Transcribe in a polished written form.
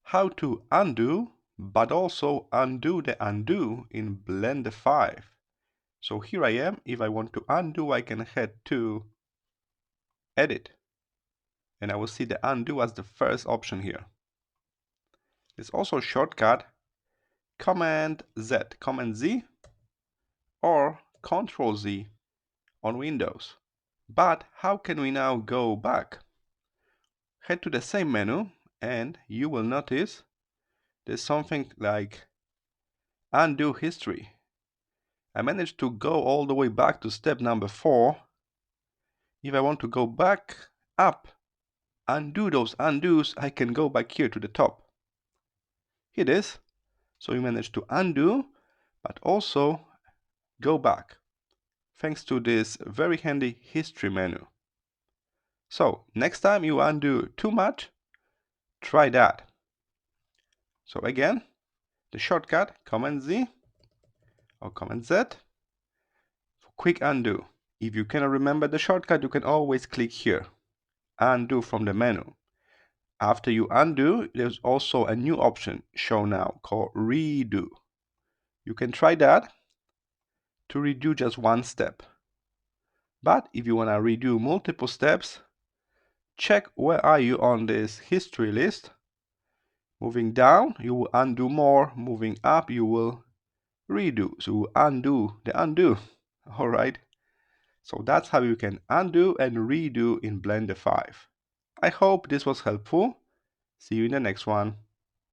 how to undo, but also undo the undo in Blender 5. So here I am. If I want to undo, I can head to Edit, and I will see the undo as the first option here. There's also a shortcut, Command-Z, or Ctrl+Z on Windows. But how can we now go back? Head to the same menu, and you will notice there's something like Undo History. I managed to go all the way back to step number 4. If I want to go back up, undo those undos, I can go back here to the top. Here it is. So we managed to undo, but also go back, thanks to this very handy history menu. So next time you undo too much, try that. So again, the shortcut, Command-Z or Command-Z for quick undo. If you cannot remember the shortcut, you can always click here, undo from the menu. After you undo, there's also a new option shown now called redo. You can try that to redo just one step. But if you want to redo multiple steps, check where are you on this history list. Moving down, you will undo more. Moving up, you will redo. So you will undo the undo. All right. So that's how you can undo and redo in Blender 5. I hope this was helpful. See you in the next one.